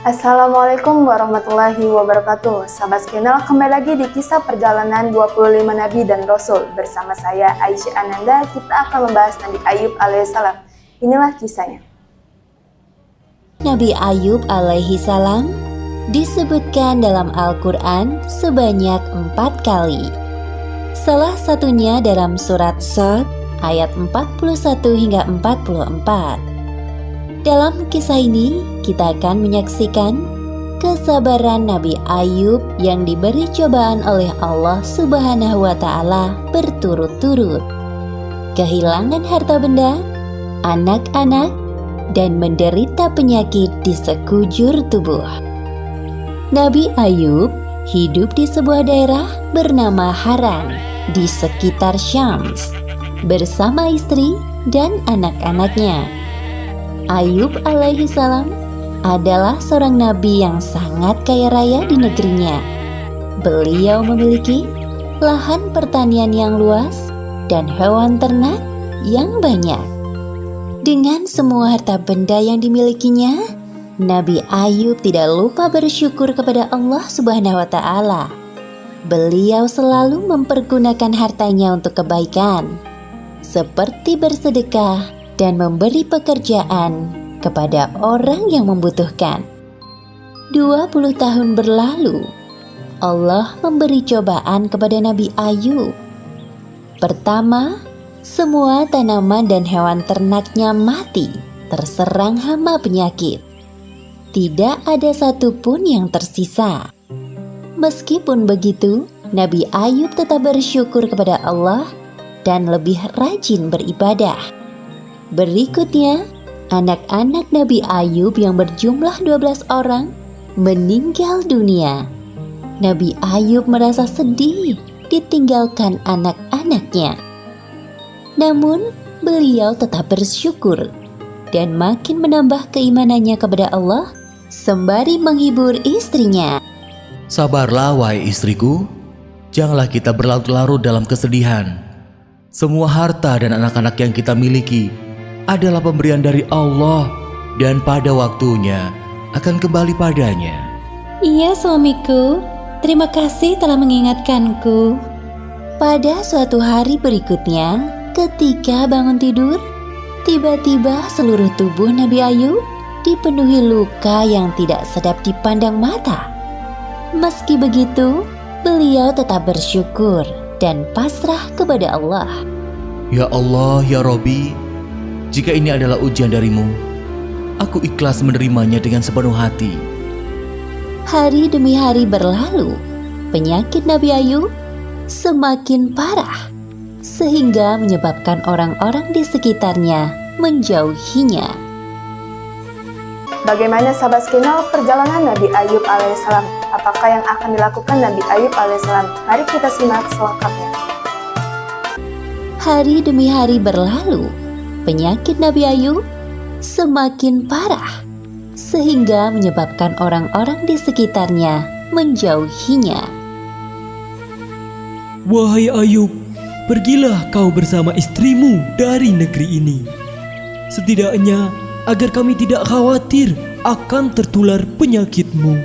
Assalamualaikum warahmatullahi wabarakatuh. Sahabat channel, kembali lagi di kisah perjalanan 25 Nabi dan Rasul. Bersama saya Aisyah Ananda, kita akan membahas Nabi Ayub alaihissalam. Inilah kisahnya. Nabi Ayub alaihissalam disebutkan dalam Al-Quran sebanyak 4 kali. Salah satunya dalam surat Shad ayat 41 hingga 44. Dalam kisah ini, kita akan menyaksikan kesabaran Nabi Ayub yang diberi cobaan oleh Allah Subhanahu wa Ta'ala berturut-turut, kehilangan harta benda, anak-anak, dan menderita penyakit di sekujur tubuh. Nabi Ayub hidup di sebuah daerah bernama Haran di sekitar Syams bersama istri dan anak-anaknya. Ayub alaihissalam adalah seorang nabi yang sangat kaya raya di negerinya. Beliau memiliki lahan pertanian yang luas dan hewan ternak yang banyak. Dengan semua harta benda yang dimilikinya, Nabi Ayub tidak lupa bersyukur kepada Allah Subhanahu wa Ta'ala. Beliau selalu mempergunakan hartanya untuk kebaikan, seperti bersedekah dan memberi pekerjaan kepada orang yang membutuhkan. 20 tahun berlalu, Allah memberi cobaan kepada Nabi Ayub. Pertama, semua tanaman dan hewan ternaknya mati, terserang hama penyakit. Tidak ada satupun yang tersisa. Meskipun begitu, Nabi Ayub tetap bersyukur kepada Allah dan lebih rajin beribadah. Berikutnya, anak-anak Nabi Ayub yang berjumlah 12 orang meninggal dunia. Nabi Ayub merasa sedih ditinggalkan anak-anaknya. Namun, beliau tetap bersyukur dan makin menambah keimanannya kepada Allah sembari menghibur istrinya. Sabarlah wahai istriku, janganlah kita berlarut-larut dalam kesedihan. Semua harta dan anak-anak yang kita miliki adalah pemberian dari Allah dan pada waktunya akan kembali padanya. Iya suamiku, terima kasih telah mengingatkanku. Pada suatu hari berikutnya, ketika bangun tidur, tiba-tiba seluruh tubuh Nabi Ayub dipenuhi luka yang tidak sedap dipandang mata. Meski begitu, beliau tetap bersyukur dan pasrah kepada Allah. Ya Allah, ya Robbi, jika ini adalah ujian darimu, aku ikhlas menerimanya dengan sepenuh hati. Hari demi hari berlalu, penyakit Nabi Ayub semakin parah, sehingga menyebabkan orang-orang di sekitarnya menjauhinya. Bagaimana sahabat channel perjalanan Nabi Ayub alaihissalam? Apakah yang akan dilakukan Nabi Ayub alaihissalam? Mari kita simak selengkapnya. Hari demi hari berlalu, penyakit Nabi Ayub semakin parah, sehingga menyebabkan orang-orang di sekitarnya menjauhinya. Wahai Ayub, pergilah kau bersama istrimu dari negeri ini. Setidaknya agar kami tidak khawatir akan tertular penyakitmu.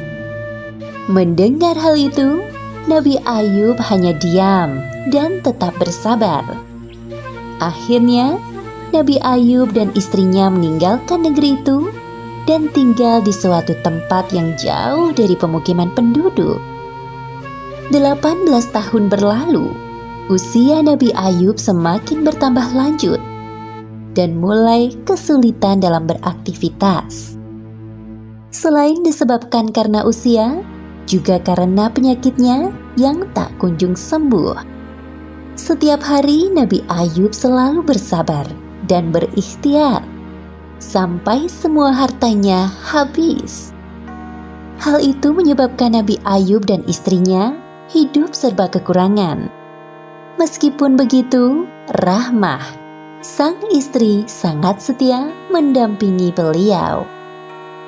Mendengar hal itu, Nabi Ayub hanya diam dan tetap bersabar. Akhirnya, Nabi Ayub dan istrinya meninggalkan negeri itu dan tinggal di suatu tempat yang jauh dari pemukiman penduduk. 18 tahun berlalu, usia Nabi Ayub semakin bertambah lanjut dan mulai kesulitan dalam beraktivitas. Selain disebabkan karena usia, juga karena penyakitnya yang tak kunjung sembuh. Setiap hari Nabi Ayub selalu bersabar dan berikhtiar sampai semua hartanya habis. Hal itu menyebabkan Nabi Ayub dan istrinya hidup serba kekurangan. Meskipun begitu, Rahmah, sang istri, sangat setia mendampingi beliau.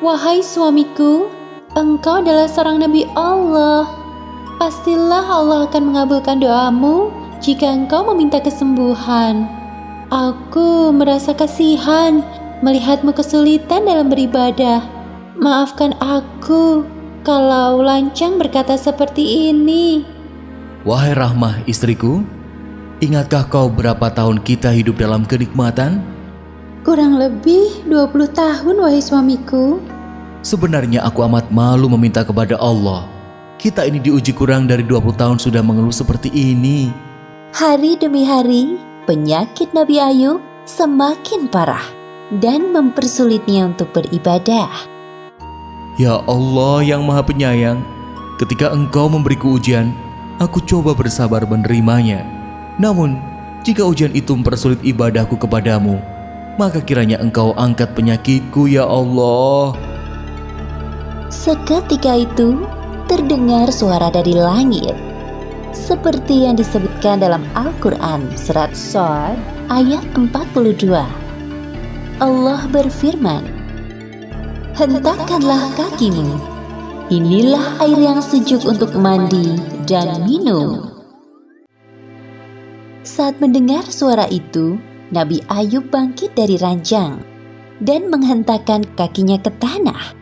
Wahai suamiku, engkau adalah seorang Nabi Allah. Pastilah Allah akan mengabulkan doamu jika engkau meminta kesembuhan. Aku merasa kasihan melihatmu kesulitan dalam beribadah. Maafkan aku kalau lancang berkata seperti ini. Wahai Rahmah istriku, ingatkah kau berapa tahun kita hidup dalam kenikmatan? Kurang lebih 20 tahun, wahai suamiku. Sebenarnya aku amat malu meminta kepada Allah. Kita ini diuji kurang dari 20 tahun sudah mengeluh seperti ini. Hari demi hari, penyakit Nabi Ayub semakin parah dan mempersulitnya untuk beribadah. Ya Allah yang Maha Penyayang, ketika Engkau memberiku ujian, aku coba bersabar menerimanya. Namun, jika ujian itu mempersulit ibadahku kepadamu, maka kiranya Engkau angkat penyakitku, ya Allah. Seketika itu, terdengar suara dari langit. Seperti yang disebutkan dalam Al-Quran surat Shad ayat 42. Allah berfirman, hentakkanlah kakimu. Inilah air yang sejuk untuk mandi dan minum. Saat mendengar suara itu, Nabi Ayub bangkit dari ranjang dan menghentakkan kakinya ke tanah.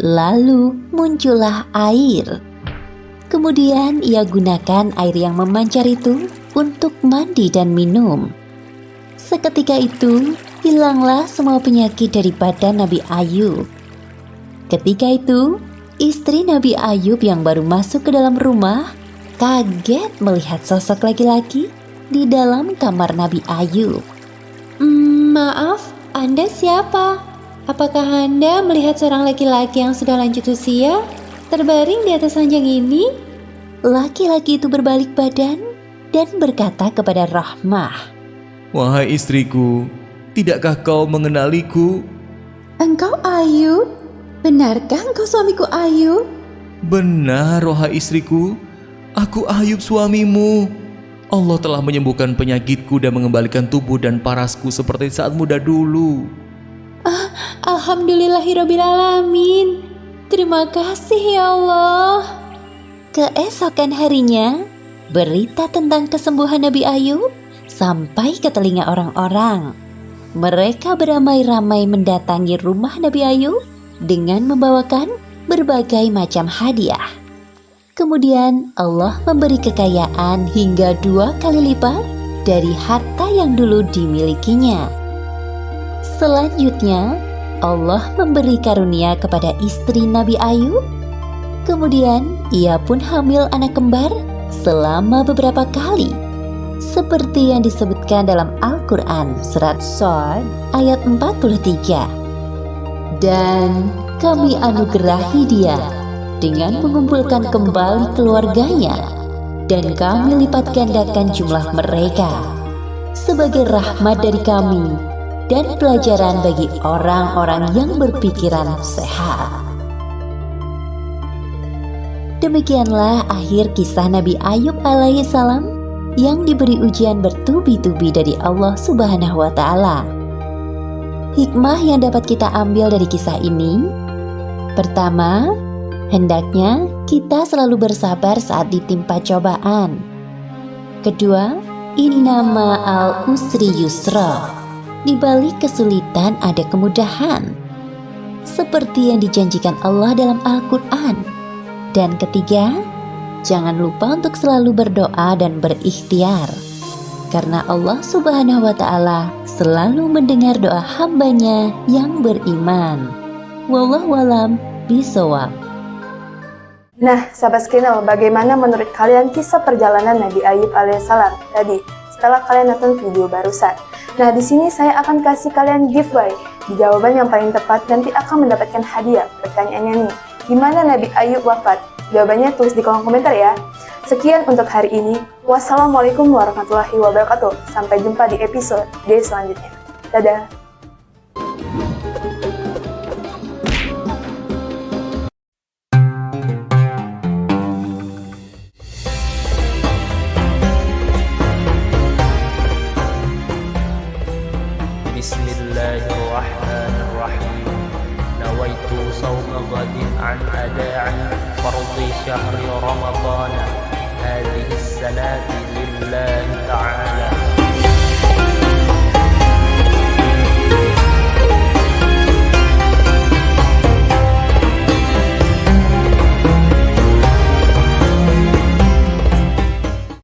Lalu muncullah air. Kemudian ia gunakan air yang memancar itu untuk mandi dan minum. Seketika itu, hilanglah semua penyakit dari badan Nabi Ayub. Ketika itu, istri Nabi Ayub yang baru masuk ke dalam rumah kaget melihat sosok laki-laki di dalam kamar Nabi Ayub. Maaf, Anda siapa? Apakah Anda melihat seorang laki-laki yang sudah lanjut usia terbaring di atas ranjang ini? Laki-laki itu berbalik badan dan berkata kepada Rahmah, Wahai istriku, tidakkah kau mengenaliku? engkau Ayub? Benarkah engkau suamiku Ayub? Benar, wahai istriku, aku Ayub suamimu. Allah telah menyembuhkan penyakitku dan mengembalikan tubuh dan parasku seperti saat muda dulu. Alhamdulillahirrabbilalamin. Terima kasih ya Allah. Keesokan harinya, berita tentang kesembuhan Nabi Ayub sampai ke telinga orang-orang. Mereka beramai-ramai mendatangi rumah Nabi Ayub dengan membawakan berbagai macam hadiah. Kemudian Allah memberi kekayaan hingga 2 kali lipat dari harta yang dulu dimilikinya. Selanjutnya, Allah memberi karunia kepada istri Nabi Ayub. Kemudian ia pun hamil anak kembar selama beberapa kali, seperti yang disebutkan dalam Al-Quran surat Shad ayat 43. Dan kami anugerahi dia dengan mengumpulkan kembali keluarganya, dan kami lipat gandakan jumlah mereka sebagai rahmat dari kami dan pelajaran bagi orang-orang yang berpikiran sehat. Demikianlah akhir kisah Nabi Ayub alaihissalam yang diberi ujian bertubi-tubi dari Allah Subhanahu wa Ta'ala. Hikmah yang dapat kita ambil dari kisah ini: pertama, hendaknya kita selalu bersabar saat ditimpa cobaan. Kedua, innama al-usri yusra. Di balik kesulitan ada kemudahan, seperti yang dijanjikan Allah dalam Al-Quran. Dan ketiga, jangan lupa untuk selalu berdoa dan berikhtiar, karena Allah Subhanahu wa Ta'ala selalu mendengar doa hambanya yang beriman. Wallahualam bisawab. Nah, sahabat Skinel, bagaimana menurut kalian kisah perjalanan Nabi Ayub alaihissalam tadi setelah kalian nonton video barusan? Nah, di sini saya akan kasih kalian giveaway. Di jawaban yang paling tepat nanti akan mendapatkan hadiah. Pertanyaannya nih, di mana Nabi Ayub wafat? Jawabannya tulis di kolom komentar ya. Sekian untuk hari ini. Wassalamualaikum warahmatullahi wabarakatuh. Sampai jumpa di episode selanjutnya. Dadah. Bismillahirrahmanirrahim. Nawaitu sawma ghadin an ada'i fardi syahri Ramadan hadhihi sanati lillahi ta'ala